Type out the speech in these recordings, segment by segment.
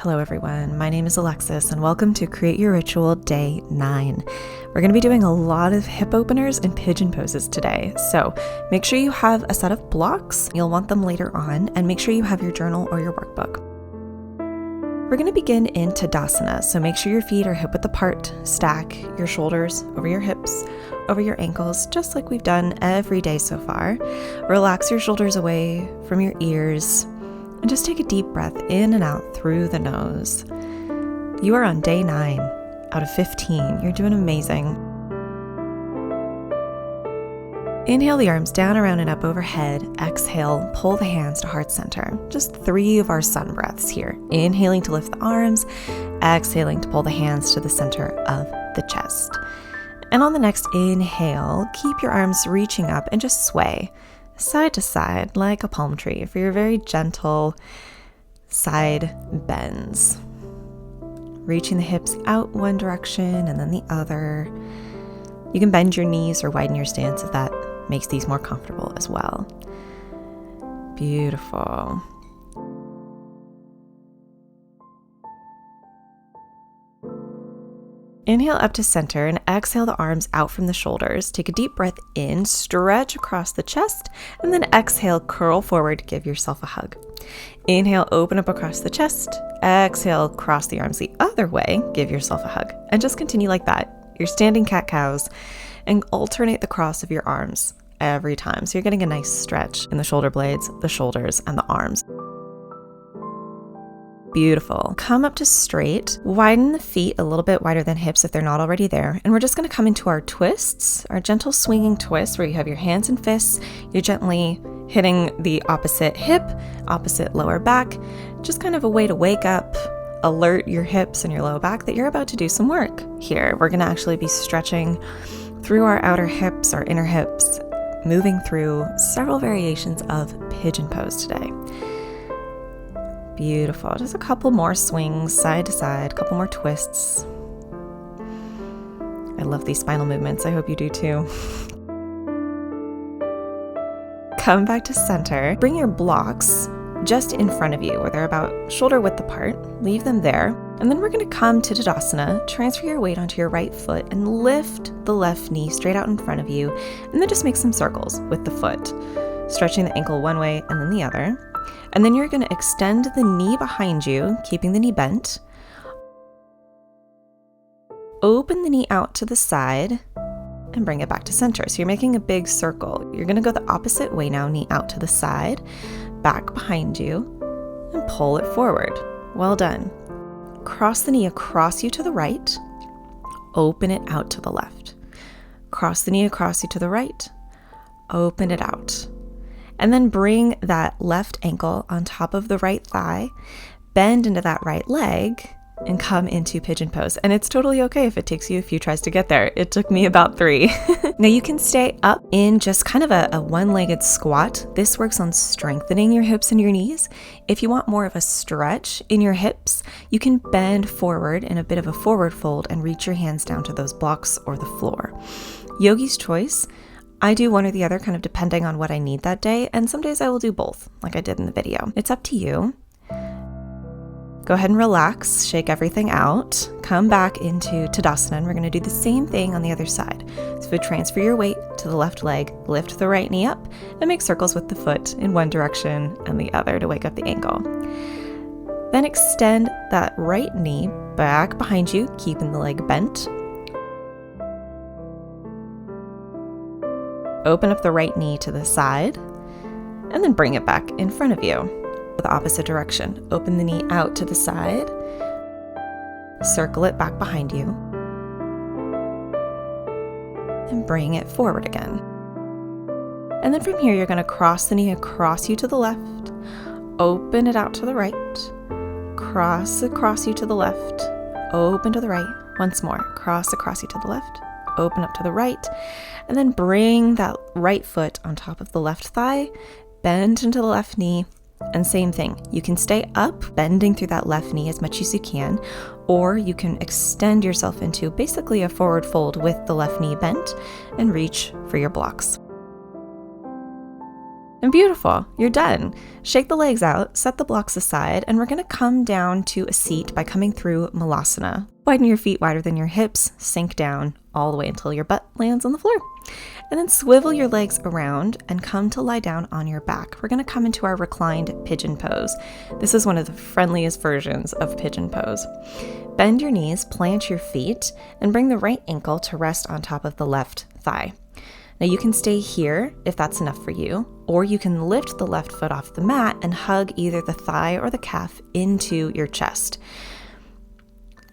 Hello everyone, my name is Alexis and welcome to Create Your Ritual Day 9. We're going to be doing a lot of hip openers and pigeon poses today, so make sure you have a set of blocks, you'll want them later on, and make sure you have your journal or your workbook. We're going to begin in Tadasana, so make sure your feet are hip width apart, stack your shoulders over your hips, over your ankles, just like we've done every day so far. Relax your shoulders away from your ears, and just take a deep breath in and out through the nose. You are on day 9 out of 15. You're doing amazing. Inhale the arms down, around, and up overhead. Exhale, pull the hands to heart center. Just 3 of our sun breaths here. Inhaling to lift the arms, exhaling to pull the hands to the center of the chest. And on the next inhale, keep your arms reaching up and just sway side to side like a palm tree for your very gentle side bends. Reaching the hips out one direction and then the other. You can bend your knees or widen your stance if that makes these more comfortable as well. Beautiful. Inhale up to center and exhale the arms out from the shoulders. Take a deep breath in, stretch across the chest, and then exhale, curl forward, give yourself a hug. Inhale, open up across the chest. Exhale, cross the arms the other way, give yourself a hug. And just continue like that. You're standing cat-cows, and alternate the cross of your arms every time. So you're getting a nice stretch in the shoulder blades, the shoulders, and the arms. Beautiful. Come up to straight, widen the feet a little bit wider than hips if they're not already there. And we're just going to come into our twists, our gentle swinging twists where you have your hands and fists. You're gently hitting the opposite hip, opposite lower back. Just kind of a way to wake up, alert your hips and your low back that you're about to do some work here. We're going to actually be stretching through our outer hips, our inner hips, moving through several variations of pigeon pose today. Beautiful. Just a couple more swings side to side, a couple more twists. I love these spinal movements. I hope you do too. Come back to center. Bring your blocks just in front of you where they're about shoulder width apart. Leave them there. And then we're going to come to Tadasana. Transfer your weight onto your right foot and lift the left knee straight out in front of you. And then just make some circles with the foot, stretching the ankle one way and then the other. And then you're going to extend the knee behind you, keeping the knee bent. Open the knee out to the side and bring it back to center. So you're making a big circle. You're going to go the opposite way now, knee out to the side, back behind you, and pull it forward. Well done. Cross the knee across you to the right. Open it out to the left. Cross the knee across you to the right. Open it out. And then bring that left ankle on top of the right thigh, bend into that right leg, and come into pigeon pose. And it's totally okay if it takes you a few tries to get there. It took me about 3. Now you can stay up in just kind of a one-legged squat. This works on strengthening your hips and your knees. If you want more of a stretch in your hips, you can bend forward in a bit of a forward fold and reach your hands down to those blocks or the floor. Yogi's choice. I do one or the other kind of depending on what I need that day, and some days I will do both, like I did in the video. It's up to you. Go ahead and relax, shake everything out, come back into Tadasana, and we're going to do the same thing on the other side. So transfer your weight to the left leg, lift the right knee up, and make circles with the foot in one direction and the other to wake up the ankle. Then extend that right knee back behind you, keeping the leg bent. Open up the right knee to the side, and then bring it back in front of you. The opposite direction. Open the knee out to the side, circle it back behind you, and bring it forward again. And then from here, you're going to cross the knee across you to the left, open it out to the right, cross across you to the left, open to the right. Once more, cross across you to the left, open up to the right, and then bring that right foot on top of the left thigh, bend into the left knee, and same thing. You can stay up, bending through that left knee as much as you can, or you can extend yourself into basically a forward fold with the left knee bent and reach for your blocks. And beautiful, you're done. Shake the legs out, set the blocks aside, and we're gonna come down to a seat by coming through Malasana. Widen your feet wider than your hips, sink down all the way until your butt lands on the floor. And then swivel your legs around and come to lie down on your back. We're gonna come into our reclined pigeon pose. This is one of the friendliest versions of pigeon pose. Bend your knees, plant your feet, and bring the right ankle to rest on top of the left thigh. Now you can stay here if that's enough for you, or you can lift the left foot off the mat and hug either the thigh or the calf into your chest.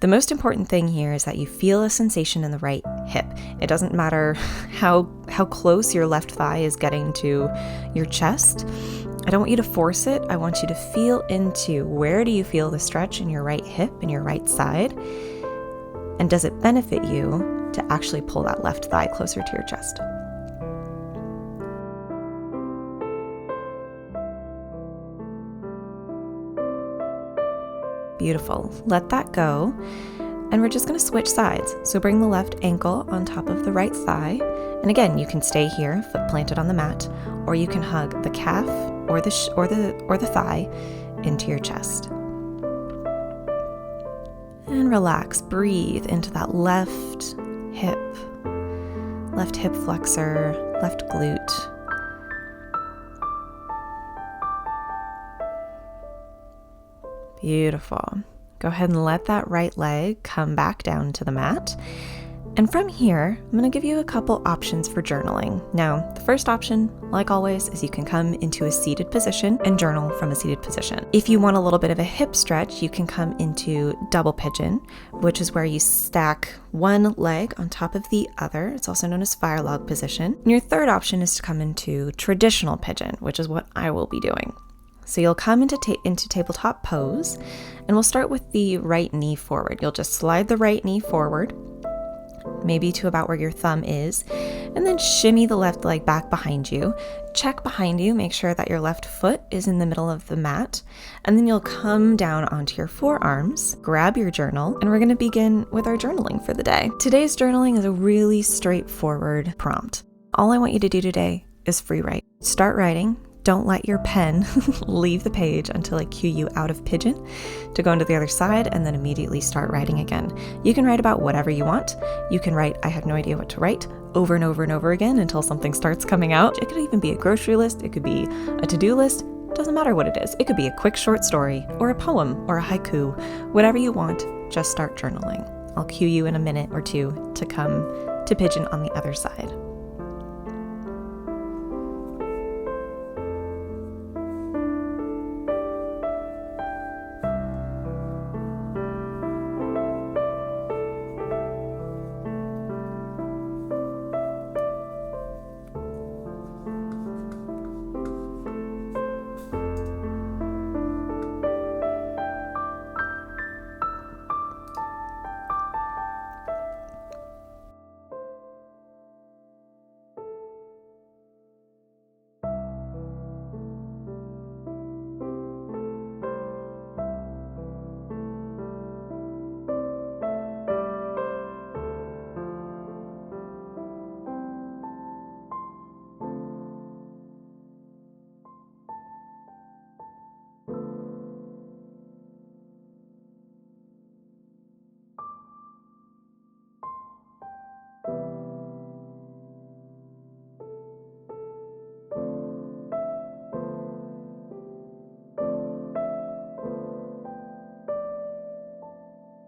The most important thing here is that you feel a sensation in the right hip. It doesn't matter how close your left thigh is getting to your chest. I don't want you to force it. I want you to feel into where do you feel the stretch in your right hip and your right side, and does it benefit you to actually pull that left thigh closer to your chest? Beautiful. Let that go. And we're just going to switch sides. So bring the left ankle on top of the right thigh. And again, you can stay here, foot planted on the mat, or you can hug the calf or the thigh into your chest. And relax. Breathe into that left hip flexor, left glute. Beautiful. Go ahead and let that right leg come back down to the mat. And from here, I'm going to give you a couple options for journaling. Now, the first option, like always, is you can come into a seated position and journal from a seated position. If you want a little bit of a hip stretch, you can come into double pigeon, which is where you stack one leg on top of the other. It's also known as fire log position. And your third option is to come into traditional pigeon, which is what I will be doing. So you'll come into tabletop pose, and we'll start with the right knee forward. You'll just slide the right knee forward, maybe to about where your thumb is, and then shimmy the left leg back behind you. Check behind you, make sure that your left foot is in the middle of the mat, and then you'll come down onto your forearms, grab your journal, and we're going to begin with our journaling for the day. Today's journaling is a really straightforward prompt. All I want you to do today is free write. Start writing. Don't let your pen leave the page until I cue you out of pigeon to go into the other side, and then immediately start writing again. You can write about whatever you want. You can write, I have no idea what to write, over and over and over again until something starts coming out. It could even be a grocery list. It could be a to-do list. Doesn't matter what it is. It could be a quick short story or a poem or a haiku. Whatever you want, just start journaling. I'll cue you in a minute or two to come to pigeon on the other side.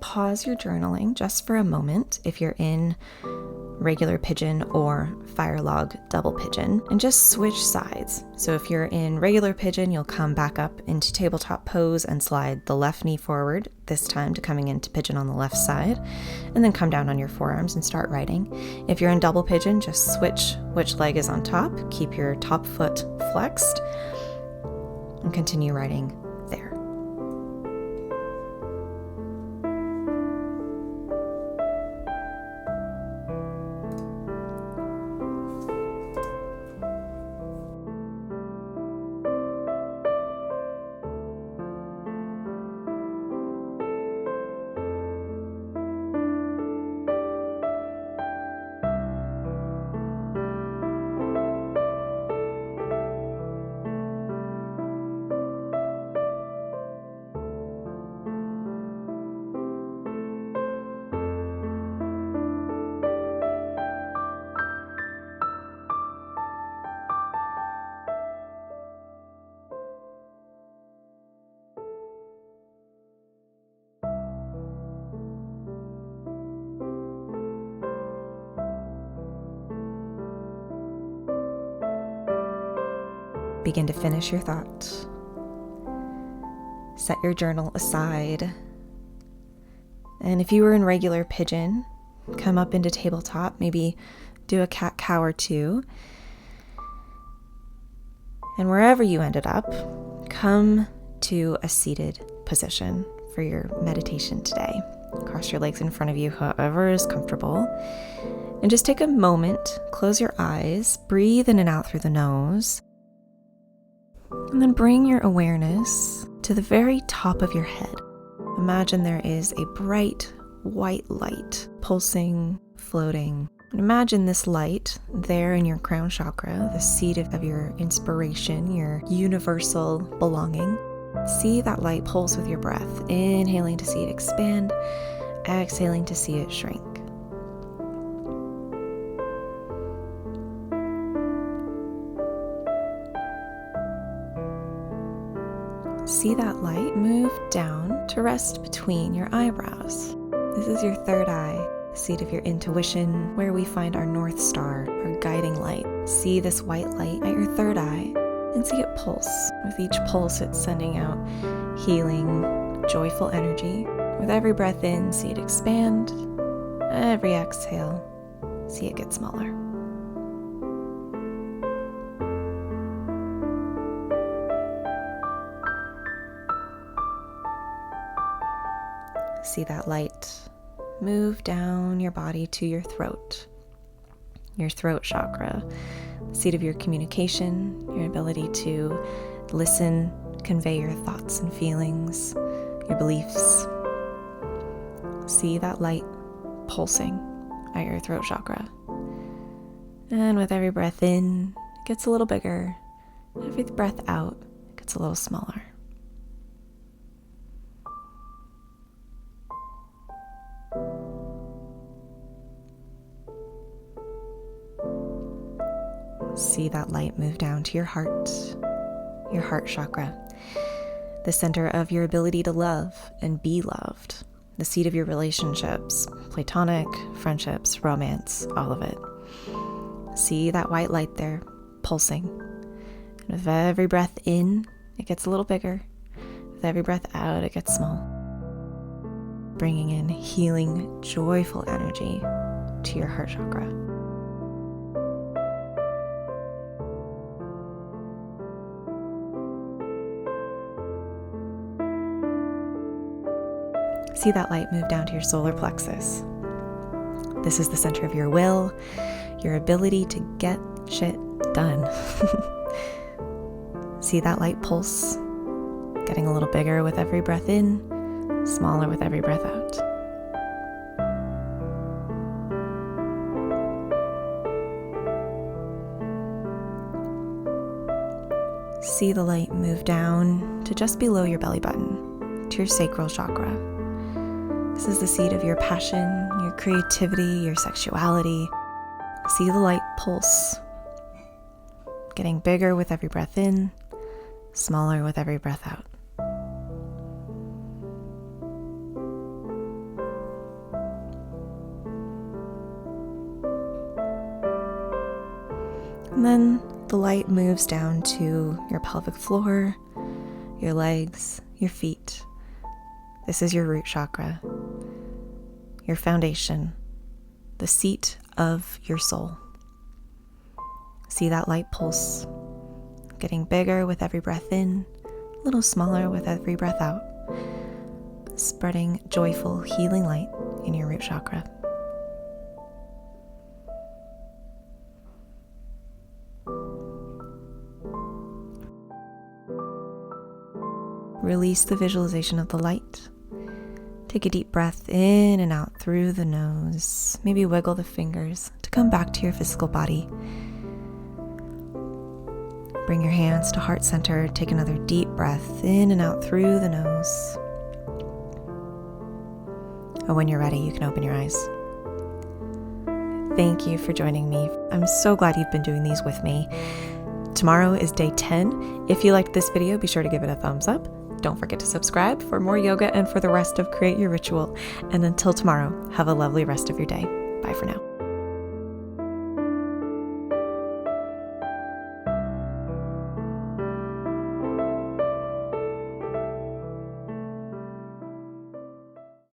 Pause your journaling just for a moment if you're in regular pigeon or fire log double pigeon, and just switch sides. So if you're in regular pigeon, you'll come back up into tabletop pose and slide the left knee forward, this time to coming into pigeon on the left side, and then come down on your forearms and start writing. If you're in double pigeon, just switch which leg is on top, keep your top foot flexed, and continue writing there. begin to finish your thought. Set your journal aside. And if you were in regular pigeon, come up into tabletop, maybe do a cat-cow or two. And wherever you ended up, come to a seated position for your meditation today. Cross your legs in front of you, however is comfortable. And just take a moment, close your eyes, breathe in and out through the nose. And then bring your awareness to the very top of your head. Imagine there is a bright white light pulsing, floating. And imagine this light there in your crown chakra, the seat of your inspiration, your universal belonging. See that light pulse with your breath, inhaling to see it expand, exhaling to see it shrink. See that light move down to rest between your eyebrows. This is your third eye, the seat of your intuition, where we find our North Star, our guiding light. See this white light at your third eye and see it pulse. With each pulse, it's sending out healing, joyful energy. With every breath in, see it expand. Every exhale, see it get smaller. See that light move down your body to your throat chakra, the seat of your communication, your ability to listen, convey your thoughts and feelings, your beliefs. See that light pulsing at your throat chakra. And with every breath in, it gets a little bigger. Every breath out, it gets a little smaller. See that light move down to your heart chakra, the center of your ability to love and be loved, the seat of your relationships, platonic, friendships, romance, all of it. See that white light there, pulsing. And with every breath in, it gets a little bigger. With every breath out, it gets small. Bringing in healing, joyful energy to your heart chakra. See that light move down to your solar plexus. This is the center of your will, your ability to get shit done. See that light pulse, getting a little bigger with every breath in, smaller with every breath out. See the light move down to just below your belly button, to your sacral chakra. This is the seat of your passion, your creativity, your sexuality. See the light pulse, getting bigger with every breath in, smaller with every breath out. And then the light moves down to your pelvic floor, your legs, your feet. This is your root chakra, your foundation, the seat of your soul. See that light pulse, getting bigger with every breath in, a little smaller with every breath out, spreading joyful, healing light in your root chakra. Release the visualization of the light. Take a deep breath in and out through the nose. Maybe wiggle the fingers to come back to your physical body. Bring your hands to heart center. Take another deep breath in and out through the nose. And when you're ready, you can open your eyes. Thank you for joining me. I'm so glad you've been doing these with me. Tomorrow is day 10. If you liked this video, be sure to give it a thumbs up. Don't forget to subscribe for more yoga and for the rest of Create Your Ritual. And until tomorrow, have a lovely rest of your day. Bye for now.